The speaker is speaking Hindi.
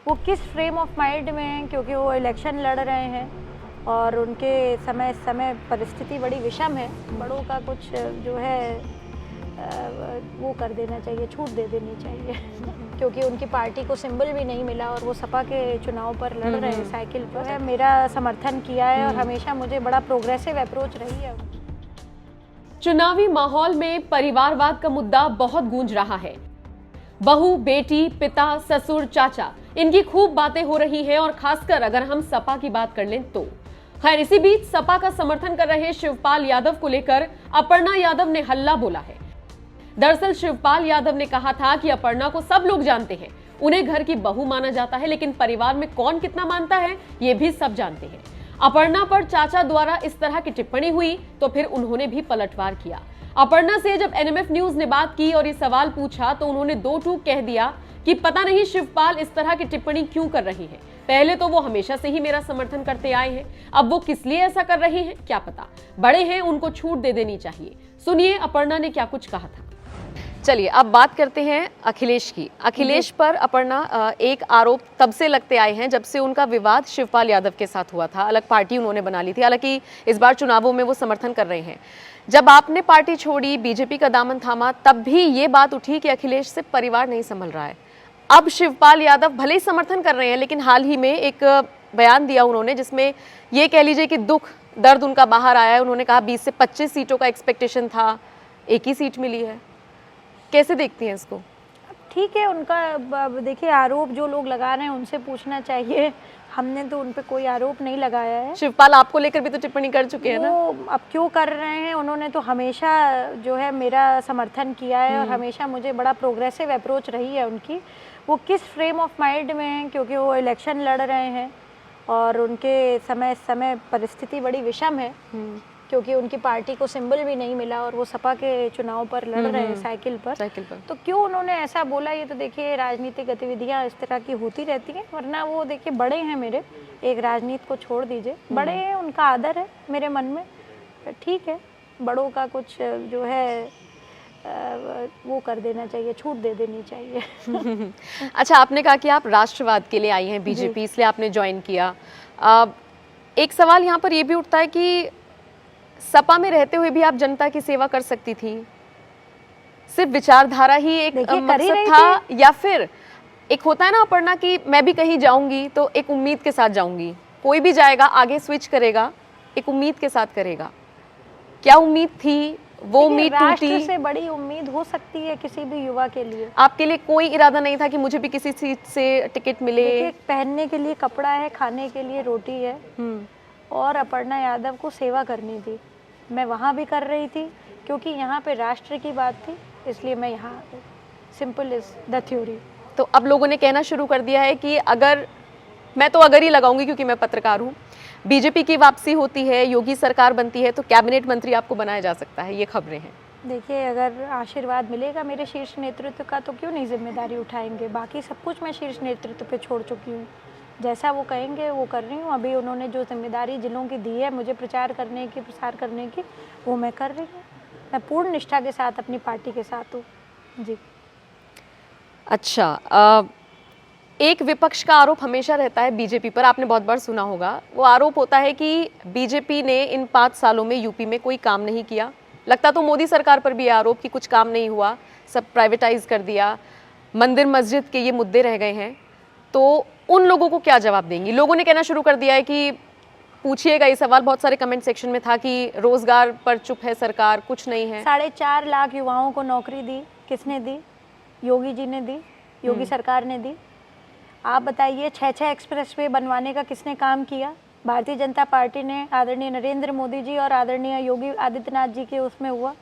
वो किस फ्रेम ऑफ माइंड में हैं, क्योंकि वो इलेक्शन लड़ रहे हैं और उनके समय परिस्थिति बड़ी विषम है। बड़ों का कुछ जो है वो कर देना चाहिए, छूट दे देनी चाहिए क्योंकि उनकी पार्टी को सिंबल भी नहीं मिला और वो सपा के चुनाव पर लड़ रहे हैं साइकिल पर। है मेरा समर्थन किया है और हमेशा मुझे बड़ा प्रोग्रेसिव अप्रोच रही है। चुनावी माहौल में परिवारवाद का मुद्दा बहुत गूंज रहा है। बहू, बेटी, पिता, ससुर, चाचा, इनकी खूब बातें हो रही हैं और खासकर अगर हम सपा की बात कर लें तो। खैर, इसी बीच सपा का समर्थन कर रहे शिवपाल यादव को लेकर अपर्णा यादव ने हल्ला बोला है। दरअसल शिवपाल यादव ने कहा था कि अपर्णा को सब लोग जानते हैं, उन्हें घर की बहू माना जाता है, लेकिन परिवार में कौन कितना मानता है ये भी सब जानते हैं। अपर्णा पर चाचा द्वारा इस तरह की टिप्पणी हुई तो फिर उन्होंने भी पलटवार किया। अपर्णा से जब एनएमएफ न्यूज ने बात की और ये सवाल पूछा तो उन्होंने दो टूक कह दिया कि पता नहीं शिवपाल इस तरह की टिप्पणी क्यों कर रही है। पहले तो वो हमेशा से ही मेरा समर्थन करते आए हैं, अब वो किस लिए ऐसा कर रही हैं क्या पता। बड़े हैं, उनको छूट दे देनी चाहिए। सुनिए अपर्णा ने क्या कुछ कहा था। चलिए अब बात करते हैं अखिलेश की। अखिलेश पर अपर्णा एक आरोप तब से लगते आए हैं जब से उनका विवाद शिवपाल यादव के साथ हुआ था। अलग पार्टी उन्होंने बना ली थी, हालांकि इस बार चुनावों में वो समर्थन कर रहे हैं। जब आपने पार्टी छोड़ी, बीजेपी का दामन थामा, तब भी ये बात उठी कि अखिलेश से परिवार नहीं संभल रहा है। अब शिवपाल यादव भले ही समर्थन कर रहे हैं, लेकिन हाल ही में एक बयान दिया उन्होंने जिसमें ये कह लीजिए कि दुख दर्द उनका बाहर आया है। उन्होंने कहा 20 से 25 सीटों का एक्सपेक्टेशन था, एक ही सीट मिली है। कैसे देखती हैं इसको? ठीक है, उनका देखिए आरोप जो लोग लगा रहे हैं उनसे पूछना चाहिए। हमने तो उन पे कोई आरोप नहीं लगाया है। शिवपाल आपको लेकर भी तो टिप्पणी कर चुके हैं ना। वो अब क्यों कर रहे हैं? उन्होंने तो हमेशा जो है मेरा समर्थन किया है और हमेशा मुझे बड़ा प्रोग्रेसिव अप्रोच रही है उनकी। वो किस फ्रेम ऑफ माइंड में हैं, क्योंकि वो इलेक्शन लड़ रहे हैं और उनके समय परिस्थिति बड़ी विषम है क्योंकि उनकी पार्टी को सिंबल भी नहीं मिला और वो सपा के चुनाव पर लड़ रहे हैं साइकिल पर। तो क्यों उन्होंने ऐसा बोला, ये तो देखिए राजनीतिक गतिविधियां इस तरह की होती रहती हैं। वरना वो देखिए बड़े हैं मेरे, एक राजनीति को छोड़ दीजिए, बड़े हैं, उनका आदर है मेरे मन में। ठीक है, बड़ों का कुछ जो है वो कर देना चाहिए, छूट दे देनी चाहिए। अच्छा, आपने कहा कि आप राष्ट्रवाद के लिए आई हैं बीजेपी, इसलिए आपने ज्वाइन किया। एक सवाल यहाँ पर ये भी उठता है कि सपा में रहते हुए भी आप जनता की सेवा कर सकती थी। सिर्फ विचारधारा ही एक मकसद था या फिर एक होता है ना अपर्णा कि मैं भी कहीं जाऊंगी तो एक उम्मीद के साथ जाऊंगी, कोई भी जाएगा आगे स्विच करेगा, एक उम्मीद के साथ करेगा। क्या उम्मीद थी? वो उम्मीद टूटी। राष्ट्र से बड़ी उम्मीद हो सकती है किसी भी युवा के लिए। आपके लिए कोई इरादा नहीं था कि मुझे भी किसी सीट से टिकट मिले? पहनने के लिए कपड़ा है, खाने के लिए रोटी है और अपर्णा यादव को सेवा करनी थी। मैं वहाँ भी कर रही थी क्योंकि यहाँ पे राष्ट्र की बात थी, इसलिए मैं यहाँ। Simple is the theory. तो अब लोगों ने कहना शुरू कर दिया है कि अगर ही लगाऊंगी क्योंकि मैं पत्रकार हूँ, बीजेपी की वापसी होती है, योगी सरकार बनती है तो कैबिनेट मंत्री आपको बनाया जा सकता है, ये खबरें हैं। देखिए, अगर आशीर्वाद मिलेगा मेरे शीर्ष नेतृत्व का तो क्यों नहीं जिम्मेदारी उठाएंगे। बाकी सब कुछ मैं शीर्ष नेतृत्व पे छोड़ चुकी हूँ, जैसा वो कहेंगे वो कर रही हूँ। अभी उन्होंने जो जिम्मेदारी जिलों की दी है मुझे प्रचार करने की, प्रसार करने की, वो मैं कर रही हूँ। मैं पूर्ण निष्ठा के साथ अपनी पार्टी के साथ हूँ जी। अच्छा, एक विपक्ष का आरोप हमेशा रहता है बीजेपी पर, आपने बहुत बार सुना होगा। वो आरोप होता है कि बीजेपी ने इन 5 सालों में यूपी में कोई काम नहीं किया। लगता तो मोदी सरकार पर भी आरोप कि कुछ काम नहीं हुआ, सब प्राइवेटाइज कर दिया, मंदिर मस्जिद के ये मुद्दे रह गए हैं। तो उन लोगों को क्या जवाब देंगी? लोगों ने कहना शुरू कर दिया है कि पूछिएगा ये सवाल, बहुत सारे कमेंट सेक्शन में था कि रोजगार पर चुप है सरकार, कुछ नहीं है। 4.5 लाख युवाओं को नौकरी दी, किसने दी? योगी जी ने दी, योगी सरकार ने दी। आप बताइए 6 एक्सप्रेसवे बनवाने का किसने काम किया? भारतीय जनता पार्टी ने, आदरणीय नरेंद्र मोदी जी और आदरणीय योगी आदित्यनाथ जी के उसमें हुआ।